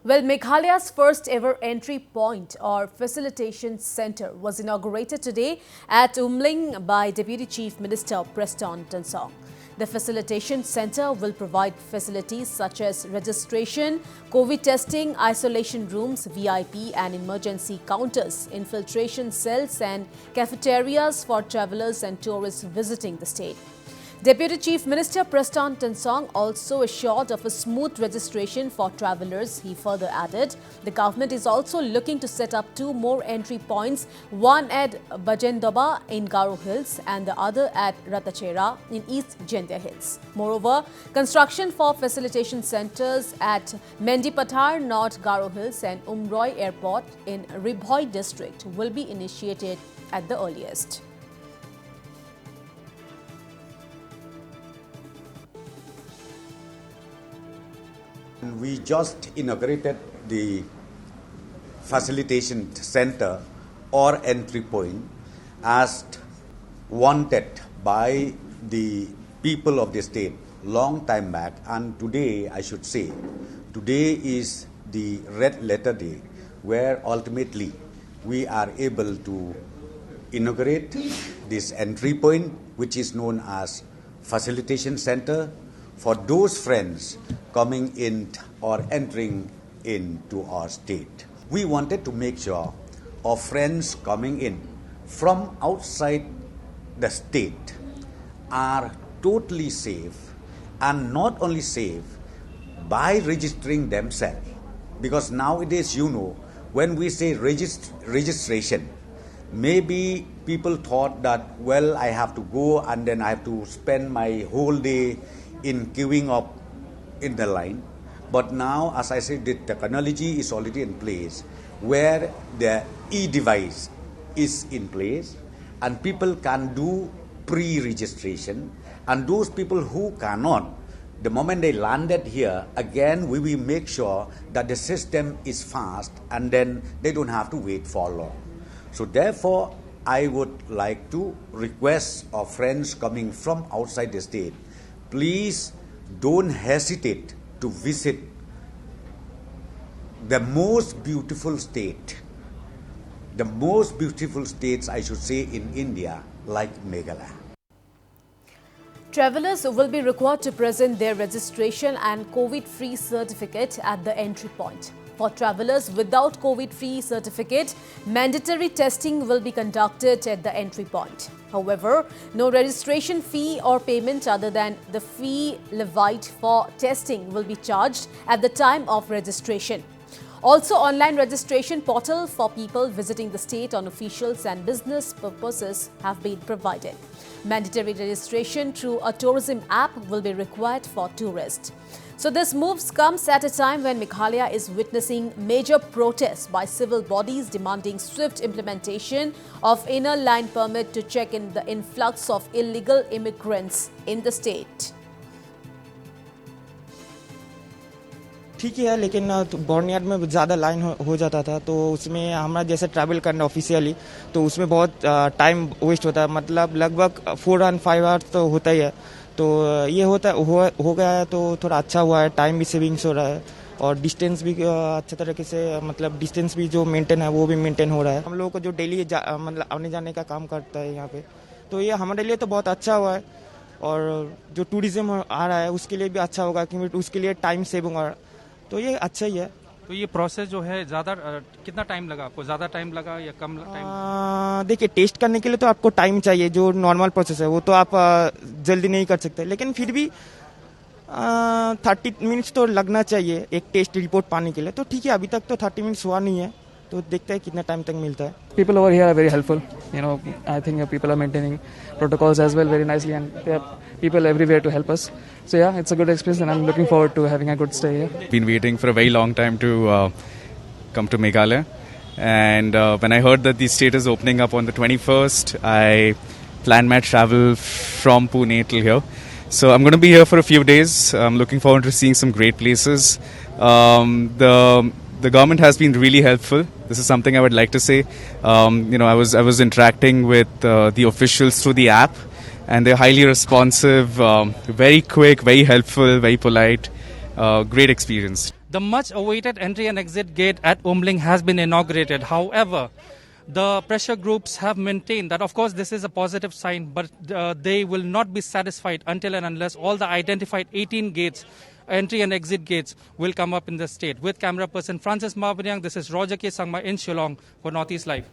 Well, Meghalaya's first ever entry point or facilitation centre was inaugurated today at Umling by Deputy Chief Minister Prestone Tynsong. The facilitation centre will provide facilities such as registration, COVID testing, isolation rooms, VIP and emergency counters, infiltration cells and cafeterias for travellers and tourists visiting the state. Deputy Chief Minister Prestone Tynsong also assured of a smooth registration for travellers. He further added, the government is also looking to set up 2 more entry points, one at Bajendoba in Garo Hills and the other at Ratachera in East Jindia Hills. Moreover, construction for facilitation centres at Mendipathar, North Garo Hills and Umroy Airport in Ribhoi district will be initiated at the earliest. We just inaugurated the facilitation center or entry point as wanted by the people of the state long time back, and today I should say today is the red letter day where ultimately we are able to inaugurate this entry point, which is known as facilitation center for those friends coming in or entering into our state. We wanted to make sure our friends coming in from outside the state are totally safe, and not only safe by registering themselves, because nowadays, when we say registration, maybe people thought that, well, I have to go and then I have to spend my whole day in queuing up in the line. But now, as I said, the technology is already in place where the e-device is in place and people can do pre-registration, and those people who cannot, the moment they landed here, again we will make sure that the system is fast and then they don't have to wait for long. So therefore, I would like to request our friends coming from outside the state, please don't hesitate to visit the most beautiful state, the most beautiful states, I should say, in India, like Meghalaya. Travellers will be required to present their registration and COVID-free certificate at the entry point. For travellers without COVID-free certificate, mandatory testing will be conducted at the entry point. However, no registration fee or payment other than the fee levied for testing will be charged at the time of registration. Also, online registration portal for people visiting the state on officials and business purposes have been provided. Mandatory registration through a tourism app will be required for tourists. So this move comes at a time when Meghalaya is witnessing major protests by civil bodies demanding swift implementation of inner line permit to check in the influx of illegal immigrants in the state. ठीक है, लेकिन बॉर्नयार्ड में ज़्यादा line हो जाता था, तो उसमें हमारा जैसे ट्रैवल करना ऑफिशियली, तो उसमें बहुत टाइम वेस्ट होता है, मतलब लगभग 4 and 5 आवर्स तो होता ही है. तो ये हो गया है, तो थोड़ा अच्छा हुआ है, टाइम भी सेविंग्स हो रहा है और डिस्टेंस भी अच्छे तरीके से, मतलब डिस्टेंस भी जो मेंटेन है वो भी मेंटेन हो रहा है. हम लोगों को जो डेली मतलब आने जाने का काम करता है यहाँ पे, तो ये हमारे लिए तो बहुत अच्छा हुआ है, और जो टूरिज्म आ रहा है उसके लिए भी अच्छा होगा, क्योंकि उसके लिए टाइम सेविंग होगा, तो ये अच्छा ही है. तो ये प्रोसेस जो है ज़्यादा कितना टाइम लगा आपको? ज़्यादा टाइम लगा या कम टाइम? देखिए, टेस्ट करने के लिए तो आपको टाइम चाहिए, जो नॉर्मल प्रोसेस है वो तो आप जल्दी नहीं कर सकते, लेकिन फिर भी 30 मिनट्स तो लगना चाहिए एक टेस्ट रिपोर्ट पाने के लिए. तो ठीक है, अभी तक तो 30 मिनट्स हुआ नहीं है, तो देखते हैं कितना टाइम तक मिलता है. People over here are very helpful. I think people are maintaining protocols as well very nicely, and there are people everywhere to help us. So yeah, it's a good experience, and I'm looking forward to having a good stay here. Been waiting for a very long time to come to Meghalaya, and when I heard that the state is opening up on the 21st, I planned my travel from Pune till here. So I'm going to be here for a few days. I'm looking forward to seeing some great places. The government has been really helpful. This is something I would like to say. I was interacting with the officials through the app, and they're highly responsive, very quick, very helpful, very polite. Great experience. The much awaited entry and exit gate at Umling has been inaugurated. However, the pressure groups have maintained that, of course, this is a positive sign, but they will not be satisfied until and unless all the identified 18 gates, entry and exit gates, will come up in the state. With camera person Francis Mabanyang, this is Roger K. Sangma in Shillong for Northeast Live.